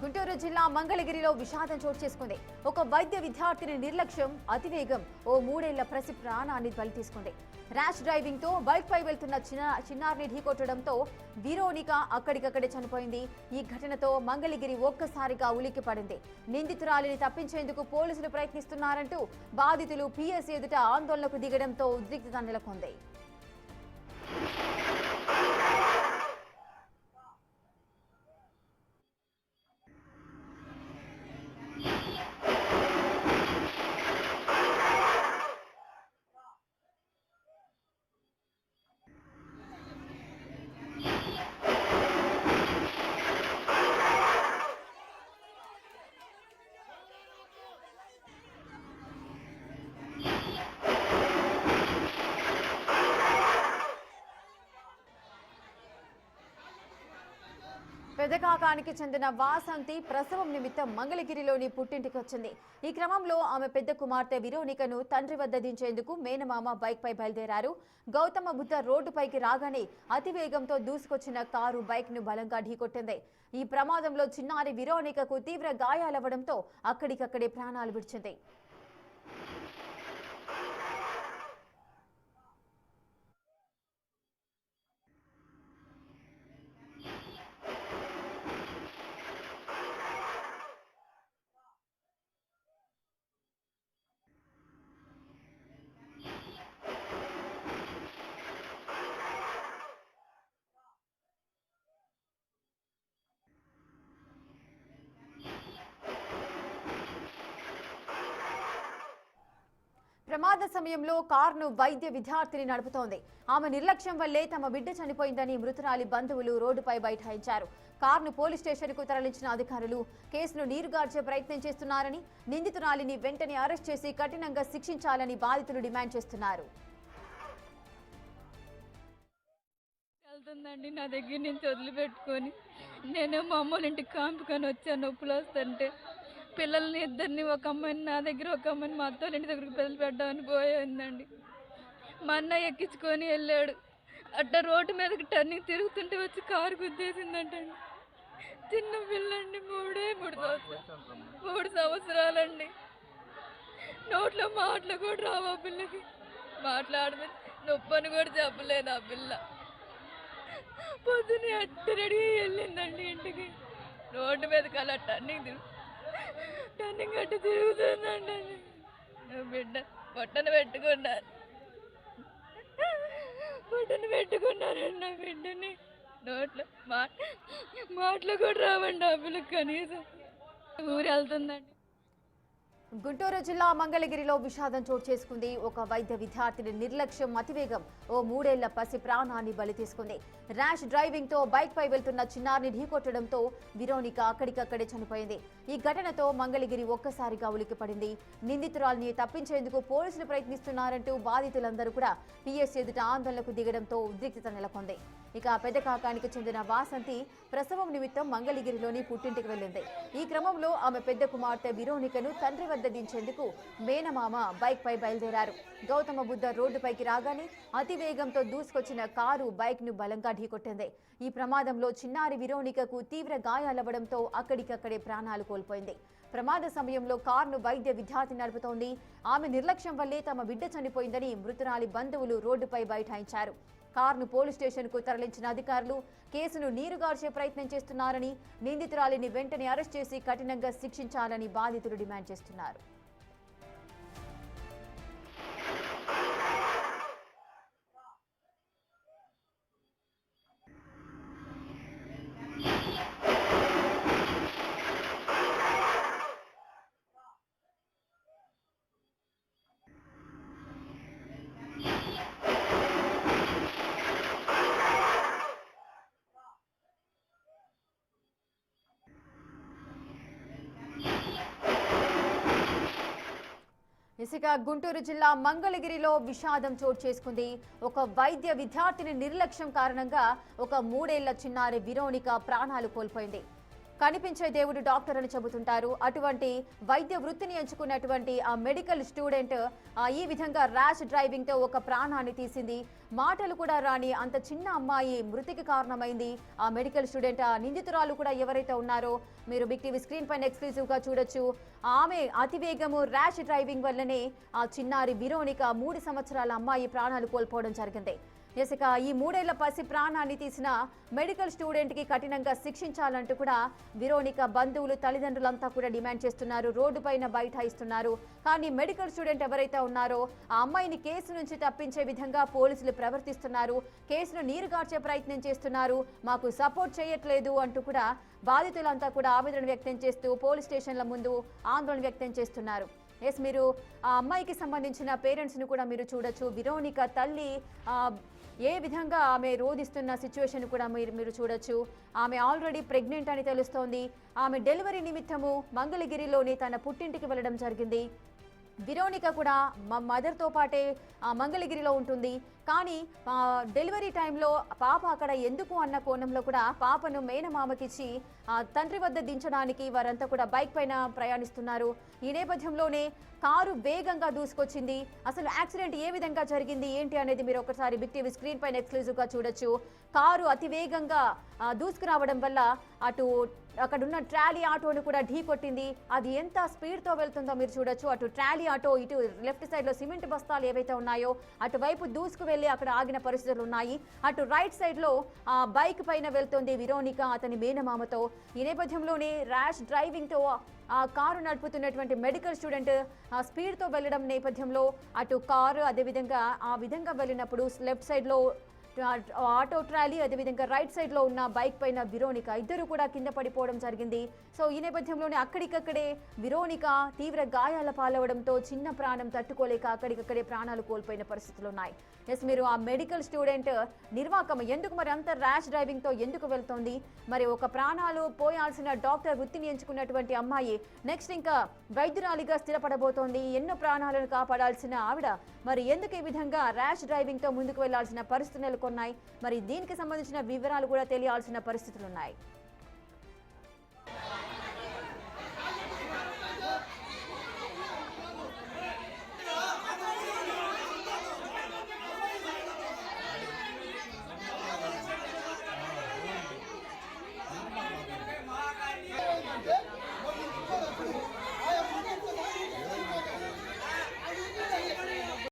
గుంటూరు జిల్లా మంగళగిరిలో విషాదం చోటు చేసుకుంది. ఒక వైద్య విద్యార్థిని నిర్లక్ష్యం, అతివేగం ఓ 3 ఏళ్ల పసి ప్రాణాన్ని బలి తీసుకుంది. ర్యాష్ డ్రైవింగ్ తో బైక్ పై వెళ్తున్న చిన్నారిని ఢీకొట్టడంతో వీరోనిక అక్కడికక్కడే చనిపోయింది. ఈ ఘటనతో మంగళగిరి ఒక్కసారిగా ఉలిక్కిపడింది. నిందితురాలిని తప్పించేందుకు పోలీసులు ప్రయత్నిస్తున్నారంటూ బాధితులు పీఎస్ ఎదుట ఆందోళనకు దిగడంతో ఉద్రిక్తత నెలకొంది. పెదకాకానికి చెందిన వాసంతి ప్రసవం నిమిత్తం మంగళగిరిలోని పుట్టింటికి వచ్చింది. ఈ క్రమంలో ఆమె పెద్ద కుమార్తె విరోనికను తండ్రి వద్ద దించేందుకు మేనమామ బైక్ పై బయలుదేరారు. గౌతమ బుద్ధ రోడ్డుపైకి రాగానే అతివేగంతో దూసుకొచ్చిన కారు బైక్ ను బలంగా ఢీకొట్టింది. ఈ ప్రమాదంలో చిన్నారి విరోనికకు తీవ్ర గాయాలవ్వడంతో అక్కడికక్కడే ప్రాణాలు విడిచింది. ప్రమాద సమయంలో కారును వైద్య విద్యార్థిని నడుపుతోంది. ఆమె నిర్లక్ష్యం వల్లే తమ బిడ్డ చనిపోయిందని మృతురాలి బంధువులు రోడ్డుపై బైఠాయించారు. కారును పోలీస్ స్టేషన్కు తరలించిన అధికారులు కేసును నీరుగార్చే ప్రయత్నం చేస్తున్నారని, నిందితురాలిని వెంటనే అరెస్ట్ చేసి కఠినంగా శిక్షించాలని బాధితులు డిమాండ్ చేస్తున్నారు. వెళ్తుందండి నా దగ్గర నుంచి వదిలిపెట్టుకొని నేను మా అమ్మోళ్ళ ఇంటికి కాంపుకొని వచ్చాను. నొప్పులు వస్తుంటే పిల్లల్ని ఇద్దరిని, ఒక అమ్మాయిని నా దగ్గర, ఒక అమ్మాయిని మా అత్తోళ్ళ ఇంటి దగ్గరికి పిల్లలు పెట్టామని పోయిందండి. మా అన్నయ్య ఎక్కించుకొని వెళ్ళాడు. అట్ట రోడ్డు మీదకి టర్నింగ్ తిరుగుతుంటే వచ్చి కారు గుద్దేసిందంటండి. చిన్న పిల్లండి, 3 సంవత్సరాలండి. నోట్లో మాటలు కూడా రావు ఆ పిల్లకి. మాట్లాడదు, నొప్పని కూడా చెప్పలేదు ఆ పిల్ల. పొద్దున్నే అట్ట రెడీ వెళ్ళిందండి ఇంటికి. రోడ్డు మీదకి అలా టర్నింగ్ గట్టి తిరుగుతుందండి. బిడ్డ పొట్టను పెట్టుకున్నారండి నా బిడ్డని. నోట్లో మాటలు కూడా రావండి ఆ పిల్లకి కనీసం. ఊరు వెళ్తుందండి. గుంటూరు జిల్లా మంగళగిరిలో విషాదం చోటు చేసుకుంది. ఒక వైద్య విద్యార్థిని నిర్లక్ష్యం, అతివేగం ఓ 3 ఏళ్ల పసి ప్రాణాన్ని బలి తీసుకుంది. ర్యాష్ డ్రైవింగ్ తో బైక్ పై వెళ్తున్న చిన్నారిని ఢీకొట్టడంతో విరోనిక అక్కడికక్కడే చనిపోయింది. ఈ ఘటనతో మంగళగిరి ఒక్కసారిగా ఉలిక్కిపడింది. నిందితురాలిని తప్పించేందుకు పోలీసులు ప్రయత్నిస్తున్నారంటూ బాధితులందరూ కూడా పీఎస్ ఎదుట ఆందోళనకు దిగడంతో ఉద్రిక్తత నెలకొంది. ఇక పెదకాకానికి చెందిన వాసంతి ప్రసవం నిమిత్తం మంగళగిరిలోని పుట్టింటికి వెళ్లింది. ఈ క్రమంలో ఆమె పెద్ద కుమార్తె విరోనికను తండ్రి వద్ద దించేందుకు మేనమామ బైక్ పై బయలుదేరారు. గౌతమ బుద్ధ రోడ్డుపైకి రాగానే అతివేగంతో దూసుకొచ్చిన కారు బైక్ ను బలంగా ఢీకొట్టింది. ఈ ప్రమాదంలో చిన్నారి విరోనికకు తీవ్ర గాయాలవ్వడంతో అక్కడికక్కడే ప్రాణాలు కోల్పోయింది. ప్రమాద సమయంలో కారును వైద్య విద్యార్థి నడుపుతోంది. ఆమె నిర్లక్ష్యం వల్లే తమ బిడ్డ చనిపోయిందని మృతురాలి బంధువులు రోడ్డుపై బైఠాయించారు. కారును పోలీస్ స్టేషన్కు తరలించిన అధికారులు కేసును నీరుగార్చే ప్రయత్నం చేస్తున్నారని, నిందితురాలిని వెంటనే అరెస్ట్ చేసి కఠినంగా శిక్షించాలని బాధితులు డిమాండ్ చేస్తున్నారు. ఇసుక గుంటూరు జిల్లా మంగళగిరిలో విషాదం చోటు చేసుకుంది. ఒక వైద్య విద్యార్థిని నిర్లక్ష్యం కారణంగా ఒక 3 ఏళ్ల చిన్నారి విరోనిక ప్రాణాలు కోల్పోయింది. కనిపించే దేవుడు డాక్టర్ అని చెబుతుంటారు. అటువంటి వైద్య వృత్తిని ఎంచుకున్నటువంటి ఆ మెడికల్ స్టూడెంట్ ఈ విధంగా ర్యాష్ డ్రైవింగ్ తో ఒక ప్రాణాన్ని తీసింది. మాటలు కూడా రాని అంత చిన్న అమ్మాయి మృతికి కారణమైంది. ఆ మెడికల్ స్టూడెంట్ ఆ నిందితురాలు కూడా ఎవరైతే ఉన్నారో మీరు బిగ్ టీవీ స్క్రీన్ పైన ఎక్స్క్లూజివ్ గా చూడొచ్చు. ఆమె అతివేగము ర్యాష్ డ్రైవింగ్ వల్లనే ఆ చిన్నారి విరోనిక 3 సంవత్సరాల అమ్మాయి ప్రాణాలు కోల్పోవడం జరిగింది. ఇక ఈ 3 ఏళ్ల పసి ప్రాణాన్ని తీసిన మెడికల్ స్టూడెంట్ కి కఠినంగా శిక్షించాలంటూ కూడా విరోనిక బంధువులు తల్లిదండ్రులంతా కూడా డిమాండ్ చేస్తున్నారు. రోడ్డు పైన బైఠాయిస్తున్నారు. కానీ మెడికల్ స్టూడెంట్ ఎవరైతే ఉన్నారో ఆ అమ్మాయిని కేసు నుంచి తప్పించే విధంగా పోలీసులు ప్రవర్తిస్తున్నారు. కేసును నీరుగార్చే ప్రయత్నం చేస్తున్నారు. మాకు సపోర్ట్ చేయట్లేదు అంటూ కూడా బాధితులంతా కూడా ఆవేదన వ్యక్తం చేస్తూ పోలీస్ స్టేషన్ల ముందు ఆందోళన వ్యక్తం చేస్తున్నారు. మీరు ఆ అమ్మాయికి సంబంధించిన పేరెంట్స్ని కూడా మీరు చూడొచ్చు. విరోనిక తల్లి ఏ విధంగా ఆమె రోధిస్తున్న సిచ్యువేషన్ కూడా మీరు చూడొచ్చు. ఆమె ఆల్రెడీ ప్రెగ్నెంట్ అని తెలుస్తోంది. ఆమె డెలివరీ నిమిత్తము మంగళగిరిలోని తన పుట్టింటికి వెళ్ళడం జరిగింది. విరోనిక కూడా మా మదర్తో పాటే మంగళగిరిలో ఉంటుంది. కానీ డెలివరీ టైంలో పాప అక్కడ ఎందుకు అన్న కోణంలో కూడా పాపను మేనమామకిచ్చి తండ్రి వద్ద దించడానికి వారంతా కూడా బైక్ పైన ప్రయాణిస్తున్నారు. ఈ నేపథ్యంలోనే కారు వేగంగా దూసుకొచ్చింది. అసలు యాక్సిడెంట్ ఏ విధంగా జరిగింది ఏంటి అనేది మీరు ఒకసారి బిగ్ టీవీ స్క్రీన్ పైన ఎక్స్క్లూజివ్ గా చూడొచ్చు. కారు అతి వేగంగా దూసుకురావడం వల్ల అక్కడున్న ట్రాలీ ఆటోను కూడా ఢీ కొట్టింది. అది ఎంత స్పీడ్తో వెళ్తుందో మీరు చూడొచ్చు. అటు ట్రాలీ ఆటో, ఇటు లెఫ్ట్ సైడ్లో సిమెంట్ బస్తాలు ఏవైతే ఉన్నాయో అటువైపు దూసుకు వెళ్ళి అక్కడ ఆగిన పరిస్థితులు ఉన్నాయి. అటు రైట్ సైడ్లో బైక్ పైన వెళ్తుంది విరోనిక అతని మేనమామతో. ఈ నేపథ్యంలోనే ర్యాష్ డ్రైవింగ్తో ఆ కారు నడుపుతున్నటువంటి మెడికల్ స్టూడెంట్ స్పీడ్తో వెళ్ళడం నేపథ్యంలో అటు కారు అదేవిధంగా ఆ విధంగా వెళ్ళినప్పుడు లెఫ్ట్ సైడ్లో ఆటో ట్రాలీ అదేవిధంగా రైట్ సైడ్లో ఉన్న బైక్ పైన విరోనిక ఇద్దరు కూడా కింద పడిపోవడం జరిగింది. సో ఈ నేపథ్యంలోనే అక్కడికక్కడే విరోనిక తీవ్ర గాయాల పాలవడంతో చిన్న ప్రాణం తట్టుకోలేక అక్కడికక్కడే ప్రాణాలు కోల్పోయిన పరిస్థితులు ఉన్నాయి. మీరు ఆ మెడికల్ స్టూడెంట్ నిర్వాకం ఎందుకు మరి అంత ర్యాష్ డ్రైవింగ్తో ఎందుకు వెళ్తోంది? మరి ఒక ప్రాణాలు పోయాల్సిన డాక్టర్ వృత్తిని ఎంచుకున్నటువంటి అమ్మాయి నెక్స్ట్ ఇంకా వైద్యురాలిగా స్థిరపడబోతోంది. ఎన్నో ప్రాణాలను కాపాడాల్సిన ఆవిడ మరి ఎందుకు ఈ విధంగా ర్యాష్ డ్రైవింగ్తో ముందుకు వెళ్లాల్సిన పరిస్థితులు నెలకొన్నాయి? మరి దీనికి సంబంధించిన వివరాలు కూడా తెలియాల్సిన పరిస్థితులు ఉన్నాయి.